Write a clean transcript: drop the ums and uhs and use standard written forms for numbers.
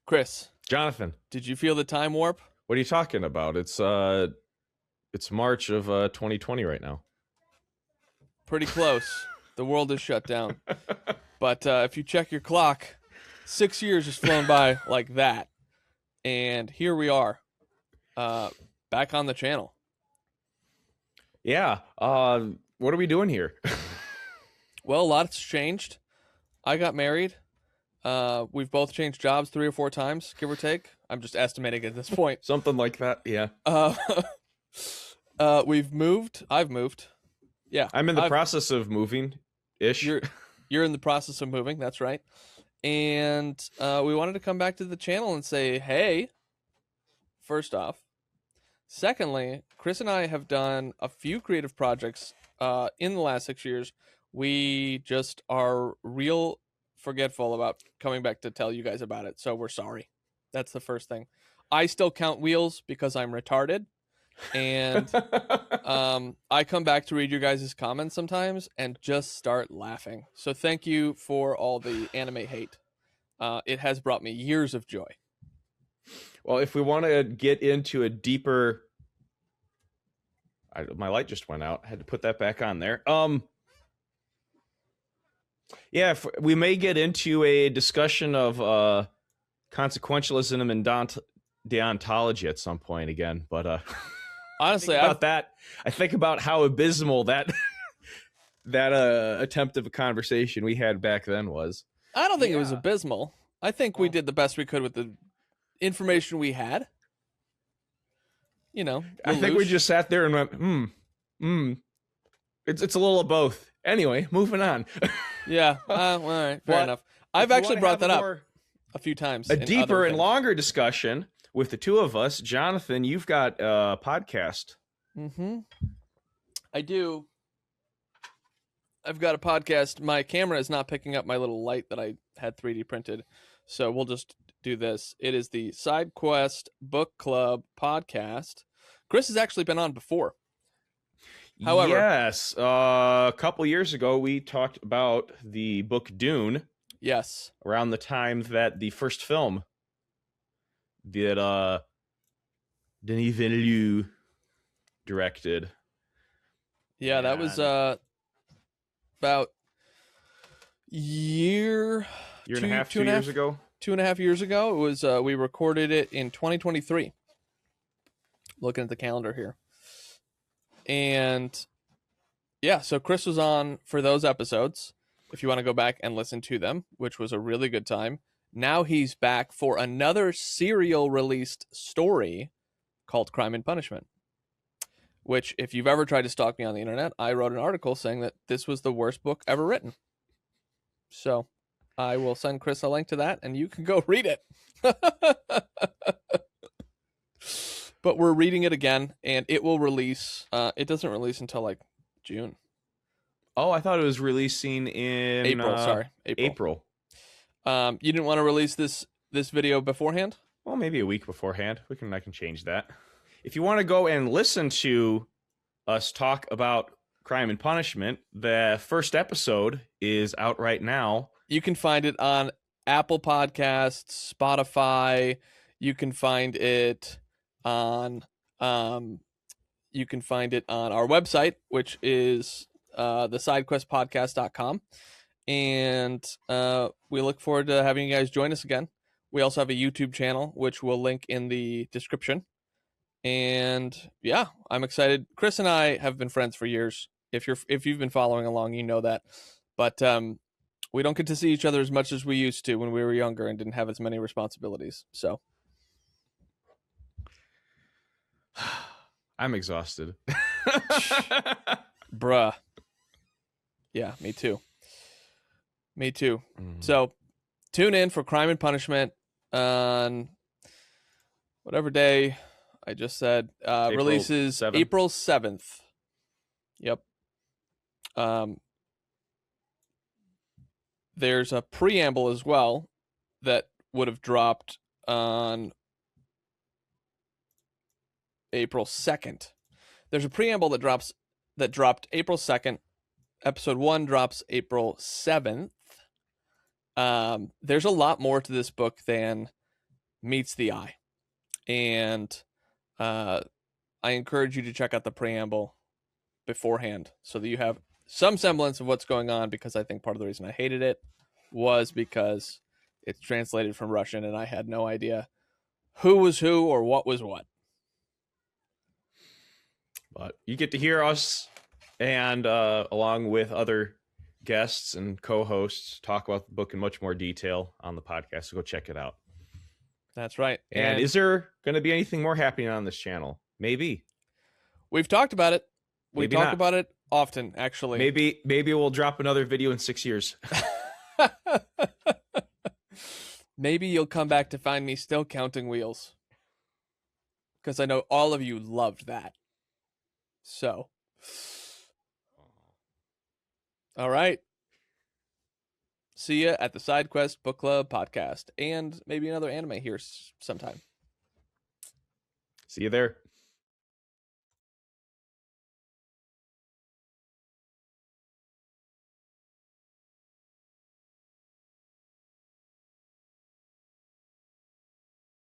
Kris, Jonathan, did you feel the time warp? what are you talking about? It's March of 2020 right now. Pretty close. The world is shut down. But if you check your clock, 6 years has flown by like that. And here we are, back on the channel. Yeah. What are we doing here? Well, a lot's changed. I got married. We've both changed jobs 3 or 4 times, give or take. I'm just estimating at this point. Something like that. Yeah. We've moved. I've moved. Yeah. I'm in the process of moving ish. You're in the process of moving. That's right. And we wanted to come back to the channel and say, hey, first off. Secondly, Kris and I have done a few creative projects in the last 6 years. We just are real forgetful about coming back to tell you guys about it. So we're sorry. That's the first thing. I still count wheels because I'm retarded. And I come back to read your guys' comments sometimes and just start laughing. So thank you for all the anime hate. It has brought me years of joy. Well, if we want to get into a deeper... my light just went out. I had to put that back on there. Yeah, we may get into a discussion of consequentialism and deontology at some point again, but honestly, I think about how abysmal that attempt of a conversation we had back then was. I don't think it was abysmal. I think we did the best we could with the information we had. You know, I think we just sat there and went, It's a little of both. Anyway, moving on. Yeah. All right. Fair enough. I've actually brought that up a few times. A deeper and longer discussion with the two of us. Jonathan, you've got a podcast. Mm-hmm. I do. I've got a podcast. My camera is not picking up my little light that I had 3D printed. So we'll just do this. It is the Side Quest Book Club podcast. Kris has actually been on before. However, yes, a couple years ago we talked about the book Dune. Yes, around the time that the first film that Denis Villeneuve directed. Yeah, that was about year and a half, 2 years ago. 2.5 years ago. It was we recorded it in 2023. Looking at the calendar here. And yeah, so Kris was on for those episodes, if you want to go back and listen to them, which was a really good time. Now he's back for another serial released story called Crime and Punishment, which, if you've ever tried to stalk me on the internet, I wrote an article saying that this was the worst book ever written. So I will send Kris a link to that and you can go read it. But we're reading it again, and it will release. It doesn't release until like June. Oh, I thought it was releasing in April. Sorry, April. You didn't want to release this video beforehand? Well, maybe a week beforehand. I can change that. If you want to go and listen to us talk about Crime and Punishment, the first episode is out right now. You can find it on Apple Podcasts, Spotify. You can find it on our website, which is thesidequestpodcast.com, and we look forward to having you guys join us again. We also have a YouTube channel, which we'll link in the description. And yeah, I'm excited. Kris and I have been friends for years. If you've been following along, you know that. But we don't get to see each other as much as we used to when we were younger and didn't have as many responsibilities. So I'm exhausted. Bruh. Yeah, me too. So tune in for Crime and Punishment on whatever day I just said. Releases 7th. April 7th. Yep. There's a preamble as well that would have dropped on April 2nd. There's a preamble that dropped April 2nd. Episode 1 drops April 7th. There's a lot more to this book than meets the eye. And I encourage you to check out the preamble beforehand so that you have some semblance of what's going on, because I think part of the reason I hated it was because it's translated from Russian and I had no idea who was who or what was what. But you get to hear us and along with other guests and co-hosts talk about the book in much more detail on the podcast. So go check it out. That's right. And is there going to be anything more happening on this channel? Maybe. We've talked about it. We Maybe talk not. about it often, actually. Maybe we'll drop another video in 6 years. Maybe you'll come back to find me still counting wheels, because I know all of you loved that. So, all right. See ya at the SideQuest Book Club podcast, and maybe another anime here sometime. See you there.